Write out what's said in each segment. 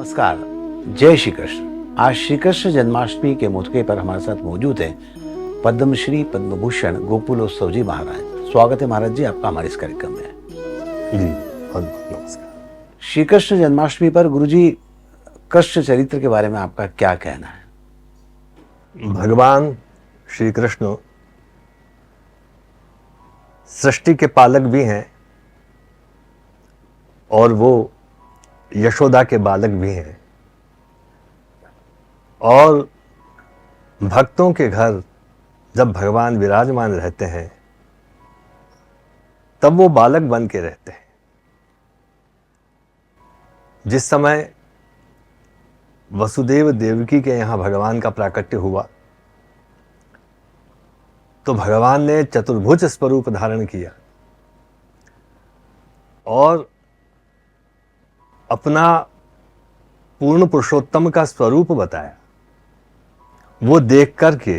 नमस्कार। जय श्री कृष्ण। आज श्री कृष्ण जन्माष्टमी के मौके पर हमारे साथ मौजूद हैं पद्मश्री पद्मभूषण गोकुलोत्सव जी महाराज। स्वागत है महाराज जी आपका हमारे इस कार्यक्रम में। जी बहुत बहुत नमस्कार। श्री कृष्ण जन्माष्टमी पर गुरु जी कृष्ण चरित्र के बारे में आपका क्या कहना है? भगवान श्री कृष्ण सृष्टि के पालक भी हैं और वो यशोदा के बालक भी हैं, और भक्तों के घर जब भगवान विराजमान रहते हैं तब वो बालक बन के रहते हैं। जिस समय वसुदेव देवकी के यहाँ भगवान का प्राकट्य हुआ तो भगवान ने चतुर्भुज स्वरूप धारण किया और अपना पूर्ण पुरुषोत्तम का स्वरूप बताया। वो देख करके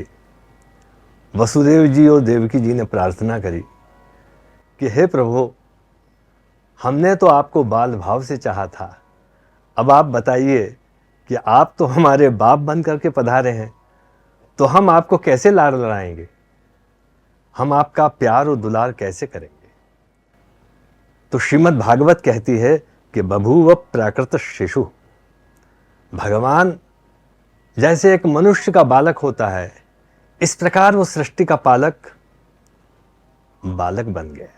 वसुदेव जी और देवकी जी ने प्रार्थना करी कि हे प्रभु, हमने तो आपको बाल भाव से चाहा था, अब आप बताइए कि आप तो हमारे बाप बन करके पधारे हैं, तो हम आपको कैसे लाड लड़ाएंगे, हम आपका प्यार और दुलार कैसे करेंगे। तो श्रीमद् भागवत कहती है कि बभूव प्राकृत शिशु। भगवान जैसे एक मनुष्य का बालक होता है, इस प्रकार वो सृष्टि का पालक बालक बन गया।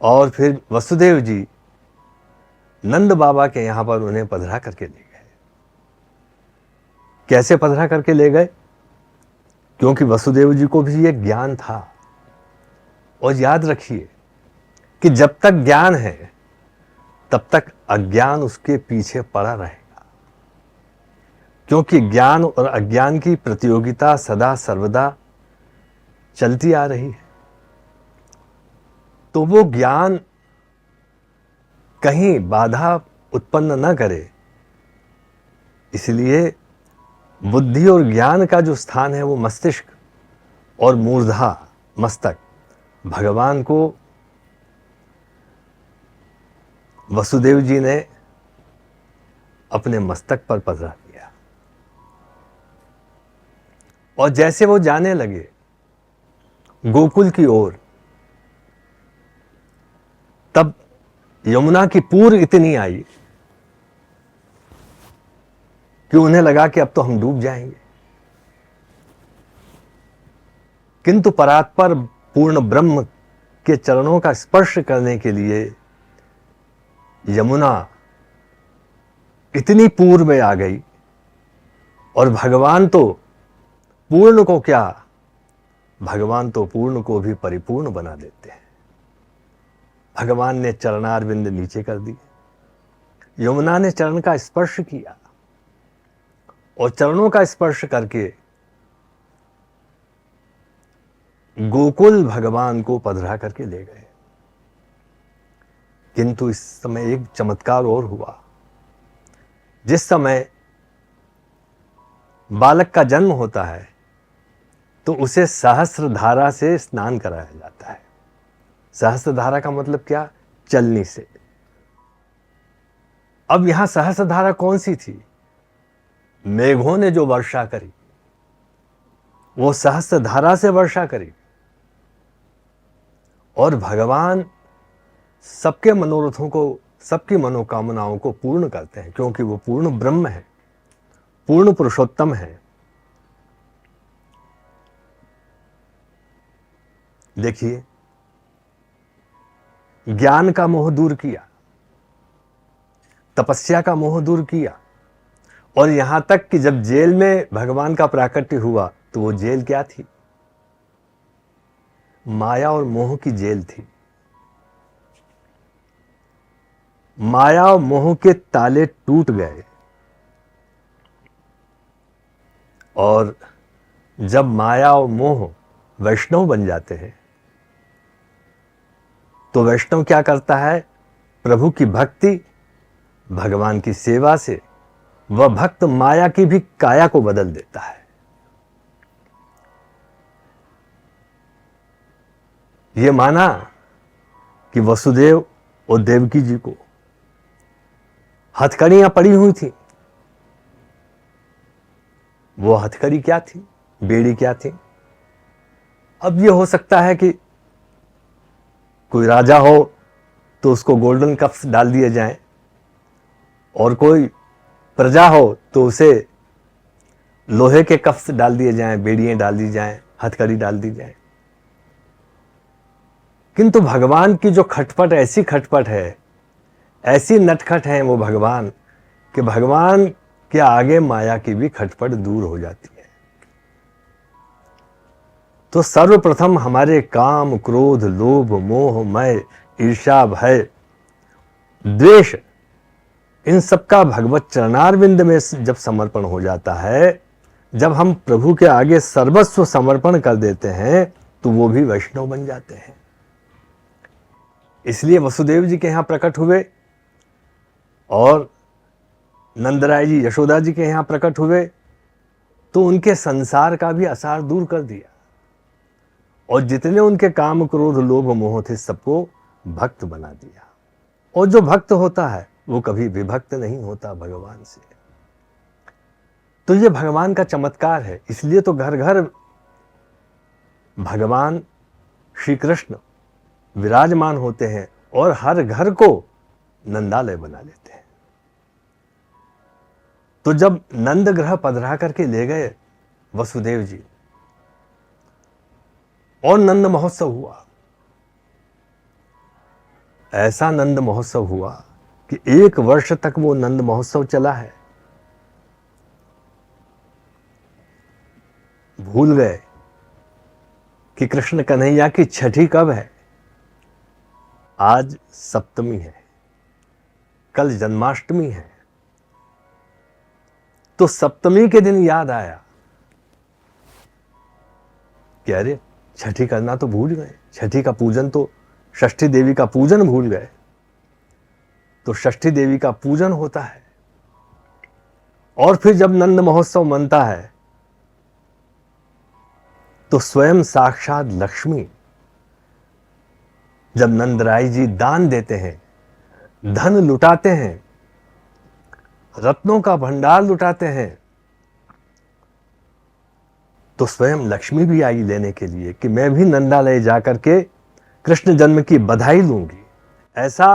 और फिर वसुदेव जी नंद बाबा के यहां पर उन्हें पधरा करके ले गए। कैसे पधरा करके ले गए? क्योंकि वसुदेव जी को भी एक ज्ञान था। और याद रखिए कि जब तक ज्ञान है तब तक अज्ञान उसके पीछे पड़ा रहेगा, क्योंकि ज्ञान और अज्ञान की प्रतियोगिता सदा सर्वदा चलती आ रही है। तो वो ज्ञान कहीं बाधा उत्पन्न न करे, इसलिए बुद्धि और ज्ञान का जो स्थान है वो मस्तिष्क और मूर्धा मस्तक, भगवान को वसुदेव जी ने अपने मस्तक पर पधरा दिया। और जैसे वो जाने लगे गोकुल की ओर, तब यमुना की पूर इतनी आई कि उन्हें लगा कि अब तो हम डूब जाएंगे। किंतु परात्पर पूर्ण ब्रह्म के चरणों का स्पर्श करने के लिए यमुना इतनी पूर्व में आ गई, और भगवान तो पूर्ण को क्या, भगवान तो पूर्ण को भी परिपूर्ण बना देते हैं। भगवान ने चरणारविंद नीचे कर दिए, यमुना ने चरण का स्पर्श किया, और चरणों का स्पर्श करके गोकुल भगवान को पधरा करके ले गए। किंतु इस समय एक चमत्कार और हुआ। जिस समय बालक का जन्म होता है तो उसे सहस्त्र धारा से स्नान कराया जाता है। सहस्त्र धारा का मतलब क्या? चलनी से। अब यहां सहस्त्र धारा कौन सी थी? मेघों ने जो वर्षा करी वो सहस्त्र धारा से वर्षा करी। और भगवान सबके मनोरथों को, सबकी मनोकामनाओं को पूर्ण करते हैं, क्योंकि वो पूर्ण ब्रह्म है, पूर्ण पुरुषोत्तम है। देखिए, ज्ञान का मोह दूर किया, तपस्या का मोह दूर किया, और यहां तक कि जब जेल में भगवान का प्राकट्य हुआ तो वो जेल क्या थी? माया और मोह की जेल थी। माया और मोह के ताले टूट गए, और जब माया और मोह वैष्णव बन जाते हैं तो वैष्णव क्या करता है? प्रभु की भक्ति, भगवान की सेवा से वह भक्त माया की भी काया को बदल देता है। यह माना कि वसुदेव और देवकी जी को हथकड़ियां पड़ी हुई थी। वो हथकड़ी क्या थी, बेड़ी क्या थी? अब ये हो सकता है कि कोई राजा हो तो उसको गोल्डन कप्स डाल दिए जाएं, और कोई प्रजा हो तो उसे लोहे के कप्स डाल दिए जाएं, बेड़ियां डाल दी जाएं, हथकड़ी डाल दी जाए। किंतु भगवान की जो खटपट, ऐसी खटपट है, ऐसी नटखट है वो भगवान, कि भगवान के आगे माया की भी खटपट दूर हो जाती है। तो सर्वप्रथम हमारे काम, क्रोध, लोभ, मोह, मय, ईर्ष्या, भय, द्वेष, इन सबका भगवत चरणारविंद में जब समर्पण हो जाता है, जब हम प्रभु के आगे सर्वस्व समर्पण कर देते हैं, तो वो भी वैष्णव बन जाते हैं। इसलिए वसुदेव जी के यहां प्रकट हुए और नंदराय जी यशोदा जी के यहां प्रकट हुए, तो उनके संसार का भी असार दूर कर दिया, और जितने उनके काम, क्रोध, लोभ, मोह थे, सबको भक्त बना दिया। और जो भक्त होता है वो कभी विभक्त नहीं होता भगवान से। तो ये भगवान का चमत्कार है। इसलिए तो घर घर भगवान श्री कृष्ण विराजमान होते हैं और हर घर को नंदालय बना लेते हैं। तो जब नंद ग्रह पधरा करके ले गए वसुदेव जी और नंद महोत्सव हुआ, ऐसा नंद महोत्सव हुआ कि 1 वर्ष तक वो नंद महोत्सव चला है। भूल गए कि कृष्ण कन्हैया की छठी कब है। आज सप्तमी है, कल जन्माष्टमी है। तो सप्तमी के दिन याद आया कि अरे छठी करना तो भूल गए, छठी का पूजन तो, षष्ठी देवी का पूजन भूल गए। तो षष्ठी देवी का पूजन होता है। और फिर जब नंद महोत्सव मनता है तो स्वयं साक्षात लक्ष्मी, जब नंदराय जी दान देते हैं, धन लुटाते हैं, रत्नों का भंडार लुटाते हैं, तो स्वयं लक्ष्मी भी आई लेने के लिए कि मैं भी नंदालय जाकर के कृष्ण जन्म की बधाई लूंगी। ऐसा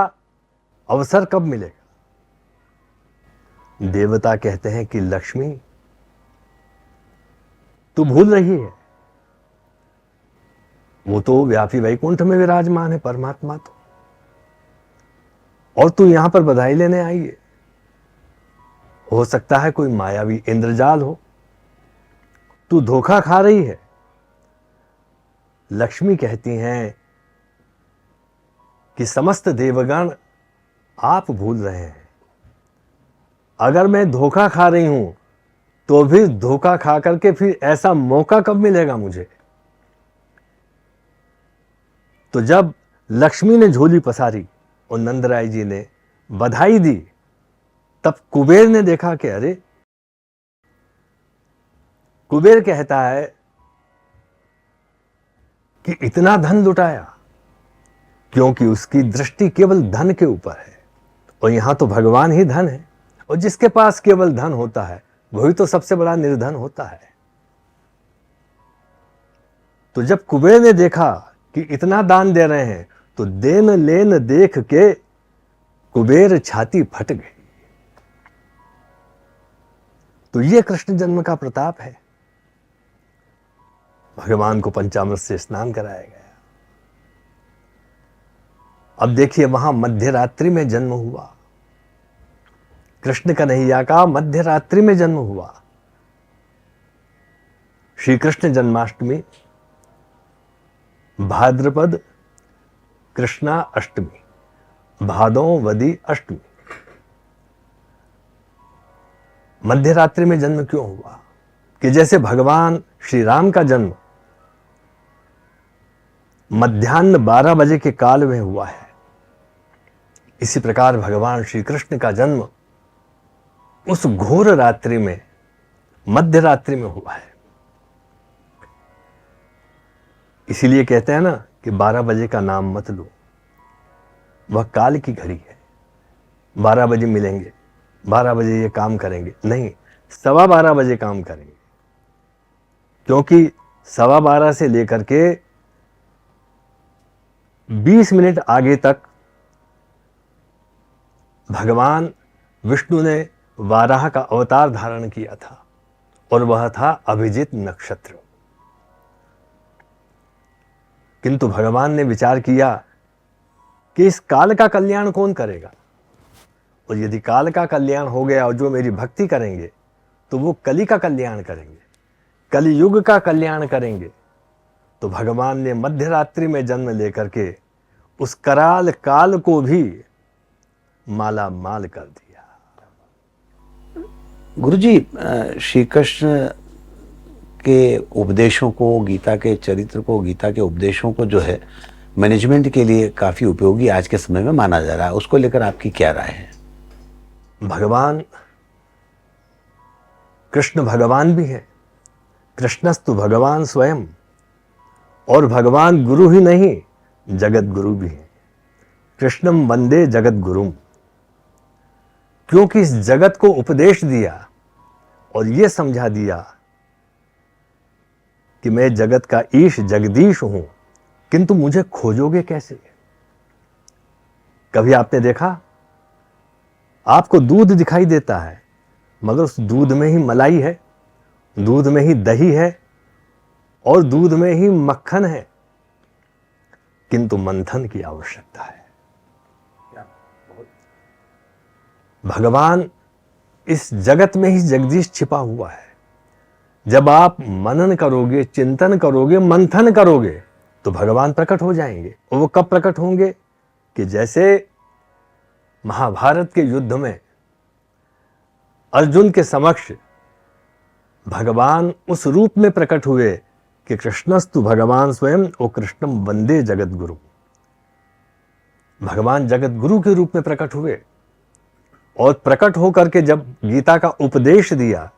अवसर कब मिलेगा? देवता कहते हैं कि लक्ष्मी तू भूल रही है, वो तो व्यापी वैकुंठ में विराजमान है परमात्मा, तो और तू यहां पर बधाई लेने आई है। हो सकता है कोई मायावी इंद्रजाल हो, तू धोखा खा रही है। लक्ष्मी कहती हैं कि समस्त देवगण आप भूल रहे हैं। अगर मैं धोखा खा रही हूं तो भी धोखा खा करके फिर ऐसा मौका कब मिलेगा मुझे? तो जब लक्ष्मी ने झोली पसारी और नंदराय जी ने बधाई दी, तब कुबेर ने देखा कि अरे, कुबेर कहता है कि इतना धन लुटाया, क्योंकि उसकी दृष्टि केवल धन के ऊपर है, और यहां तो भगवान ही धन है, और जिसके पास केवल धन होता है वही तो सबसे बड़ा निर्धन होता है। तो जब कुबेर ने देखा कि इतना दान दे रहे हैं, तो देन लेन देख के कुबेर छाती फट गई। तो ये कृष्ण जन्म का प्रताप है। भगवान को पंचामृत से स्नान कराया गया। अब देखिए, वहां मध्य रात्रि में जन्म हुआ, कृष्ण कन्हैया का मध्य रात्रि में जन्म हुआ। श्री कृष्ण जन्माष्टमी भाद्रपद कृष्णा अष्टमी, भादोवदी अष्टमी। मध्य रात्रि में जन्म क्यों हुआ? कि जैसे भगवान श्री राम का जन्म मध्याह्न 12 बजे के काल में हुआ है, इसी प्रकार भगवान श्री कृष्ण का जन्म उस घोर रात्रि में, मध्य रात्रि में हुआ है। इसीलिए कहते हैं ना कि 12 बजे का नाम मत लो, वह काल की घड़ी है। 12 बजे मिलेंगे, 12 बजे ये काम करेंगे, नहीं, 12:15 बजे काम करेंगे, क्योंकि 12:15 से लेकर के 20 मिनट आगे तक भगवान विष्णु ने वाराह का अवतार धारण किया था, और वह था अभिजित नक्षत्र। किंतु भगवान ने विचार किया कि इस काल का कल्याण कौन करेगा, और यदि काल का कल्याण हो गया और जो मेरी भक्ति करेंगे तो वो कली का कल्याण करेंगे, कलियुग का कल्याण करेंगे। तो भगवान ने मध्य रात्रि में जन्म लेकर के उस कराल काल को भी माला माल कर दिया। गुरुजी, श्री कृष्ण के उपदेशों को, गीता के चरित्र को, गीता के उपदेशों को जो है मैनेजमेंट के लिए काफी उपयोगी आज के समय में माना जा रहा है, उसको लेकर आपकी क्या राय है? भगवान कृष्ण भगवान भी है, कृष्णस्तु भगवान स्वयं, और भगवान गुरु ही नहीं जगत गुरु भी है। कृष्णम वंदे जगत गुरुम, क्योंकि इस जगत को उपदेश दिया और यह समझा दिया कि मैं जगत का ईश जगदीश हूं, किंतु मुझे खोजोगे कैसे? कभी आपने देखा, आपको दूध दिखाई देता है, मगर उस दूध में ही मलाई है, दूध में ही दही है, और दूध में ही मक्खन है, किंतु मंथन की आवश्यकता है। भगवान इस जगत में ही जगदीश छिपा हुआ है। जब आप मनन करोगे, चिंतन करोगे, मंथन करोगे, तो भगवान प्रकट हो जाएंगे। और वो कब प्रकट होंगे? कि जैसे महाभारत के युद्ध में अर्जुन के समक्ष भगवान उस रूप में प्रकट हुए कि कृष्णस्तु भगवान स्वयं और कृष्णम वंदे जगत गुरु। भगवान जगत गुरु के रूप में प्रकट हुए, और प्रकट होकर के जब गीता का उपदेश दिया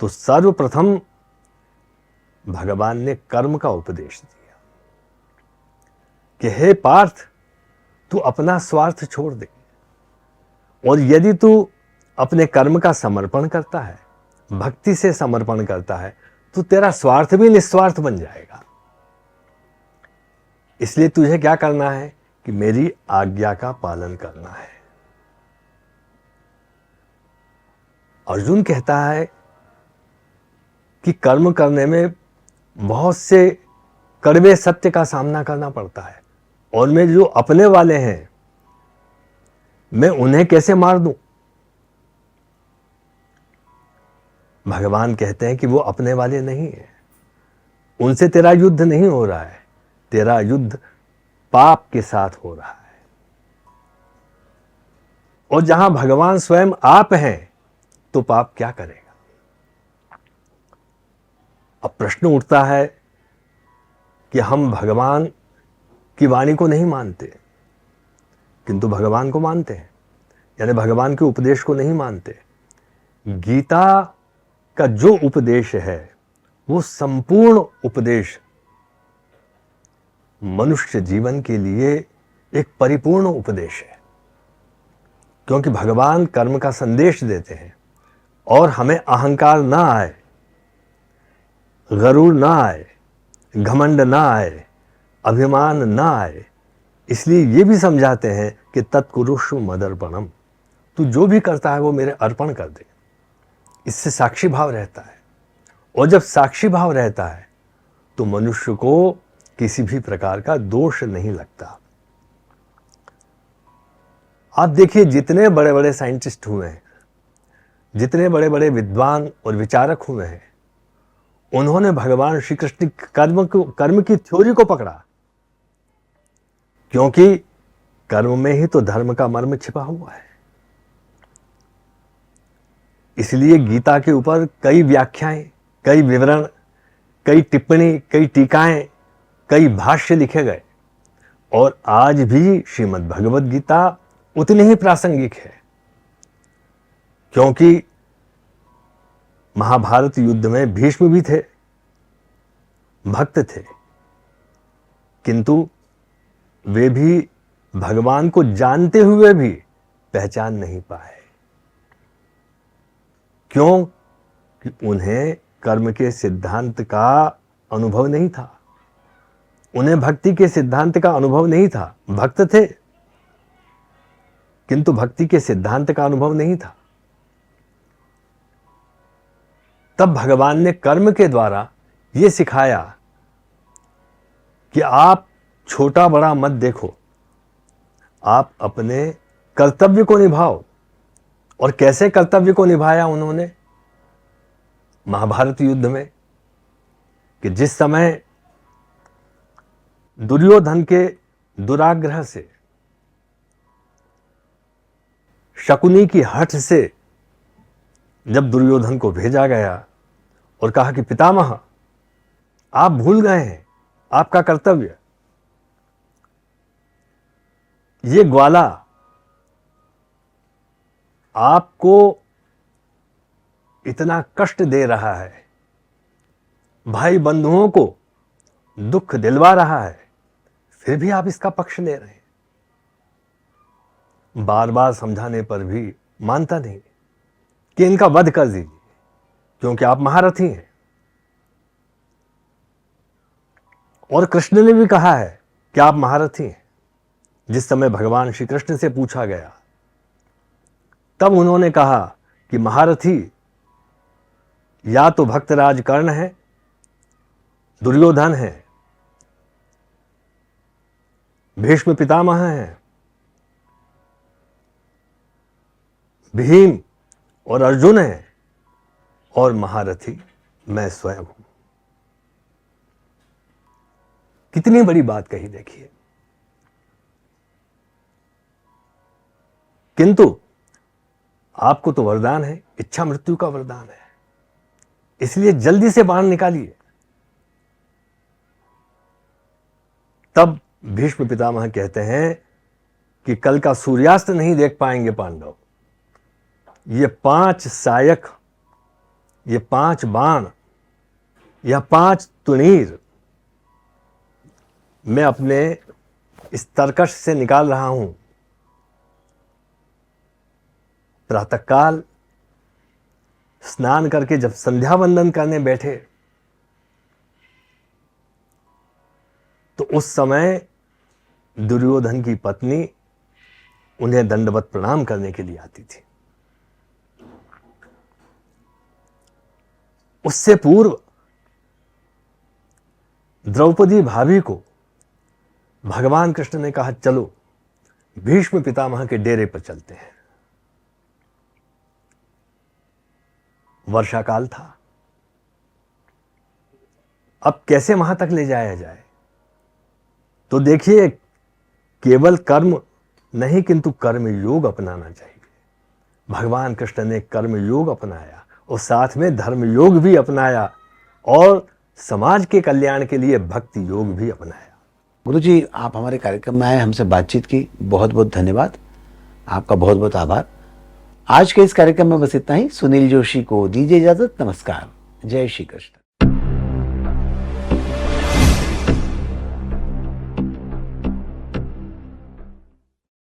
तो सर्वप्रथम भगवान ने कर्म का उपदेश दिया कि हे पार्थ, तू अपना स्वार्थ छोड़ दे, और यदि तू अपने कर्म का समर्पण करता है, भक्ति से समर्पण करता है, तो तेरा स्वार्थ भी निस्वार्थ बन जाएगा। इसलिए तुझे क्या करना है कि मेरी आज्ञा का पालन करना है। अर्जुन कहता है कि कर्म करने में बहुत से कड़वे सत्य का सामना करना पड़ता है, और मैं जो अपने वाले हैं मैं उन्हें कैसे मार दूं? भगवान कहते हैं कि वो अपने वाले नहीं है, उनसे तेरा युद्ध नहीं हो रहा है, तेरा युद्ध पाप के साथ हो रहा है। और जहां भगवान स्वयं आप हैं तो पाप क्या करेगा? अब प्रश्न उठता है कि हम भगवान की वाणी को नहीं मानते, किंतु भगवान को मानते हैं, यानी भगवान के उपदेश को नहीं मानते। गीता का जो उपदेश है वो संपूर्ण उपदेश मनुष्य जीवन के लिए एक परिपूर्ण उपदेश है, क्योंकि भगवान कर्म का संदेश देते हैं और हमें अहंकार ना आए, गरूर ना आए, घमंड ना आए, अभिमान ना आए। इसलिए ये भी समझाते हैं कि तत्कुरुषु मदर्पणम, तू जो भी करता है वो मेरे अर्पण कर दे। इससे साक्षी भाव रहता है, और जब साक्षी भाव रहता है तो मनुष्य को किसी भी प्रकार का दोष नहीं लगता। आप देखिए, जितने बड़े बड़े साइंटिस्ट हुए हैं, जितने बड़े बड़े विद्वान और विचारक हुए हैं, उन्होंने भगवान श्री कृष्ण कर्म की थ्योरी को पकड़ा, क्योंकि कर्म में ही तो धर्म का मर्म छिपा हुआ है। इसलिए गीता के ऊपर कई व्याख्याएं, कई विवरण, कई टिप्पणी, कई टीकाएं, कई भाष्य लिखे गए, और आज भी श्रीमद् भगवद गीता उतनी ही प्रासंगिक है, क्योंकि महाभारत युद्ध में भीष्म भी थे, भक्त थे, किंतु वे भी भगवान को जानते हुए भी पहचान नहीं पाए। क्यों? कि उन्हें कर्म के सिद्धांत का अनुभव नहीं था, उन्हें भक्ति के सिद्धांत का अनुभव नहीं था। भक्त थे किंतु भक्ति के सिद्धांत का अनुभव नहीं था। तब भगवान ने कर्म के द्वारा यह सिखाया कि आप छोटा बड़ा मत देखो, आप अपने कर्तव्य को निभाओ। और कैसे कर्तव्य को निभाया उन्होंने? महाभारत युद्ध में, कि जिस समय दुर्योधन के दुराग्रह से, शकुनी की हठ से जब दुर्योधन को भेजा गया और कहा कि पितामह आप भूल गए हैं आपका कर्तव्य, ये ग्वाला आपको इतना कष्ट दे रहा है, भाई बंधुओं को दुख दिलवा रहा है, फिर भी आप इसका पक्ष ले रहे हैं। बार बार समझाने पर भी मानता नहीं कि इनका वध कर दीजिए, क्योंकि आप महारथी हैं। और कृष्ण ने भी कहा है कि आप महारथी हैं। जिस समय भगवान श्री कृष्ण से पूछा गया, तब उन्होंने कहा कि महारथी या तो भक्तराज कर्ण है, दुर्योधन है, भीष्म पितामह हैं, भीम और अर्जुन हैं, और महारथी मैं स्वयं हूं। कितनी बड़ी बात कही देखिए। किंतु आपको तो वरदान है, इच्छा मृत्यु का वरदान है, इसलिए जल्दी से बाण निकालिए। तब भीष्म पितामह कहते हैं कि कल का सूर्यास्त नहीं देख पाएंगे पांडव। ये 5 सायक, ये 5 बाण या 5 तुणीर मैं अपने इस तरकश से निकाल रहा हूं। प्रातःकाल स्नान करके जब संध्या वंदन करने बैठे, तो उस समय दुर्योधन की पत्नी उन्हें दंडवत प्रणाम करने के लिए आती थी। उससे पूर्व द्रौपदी भाभी को भगवान कृष्ण ने कहा, चलो भीष्म पितामह के डेरे पर चलते हैं। वर्षा काल था, अब कैसे वहां तक ले जाया जाए? तो देखिए, केवल कर्म नहीं किंतु कर्म योग अपनाना चाहिए। भगवान कृष्ण ने कर्म योग अपनाया और साथ में धर्म योग भी अपनाया और समाज के कल्याण के लिए भक्ति योग भी अपनाया। गुरुजी, आप हमारे कार्यक्रम में आए, हमसे बातचीत की, बहुत बहुत धन्यवाद। आपका बहुत बहुत आभार। आज के इस कार्यक्रम में बस इतना ही। सुनील जोशी को दीजिए इजाजत। नमस्कार। जय श्री कृष्ण।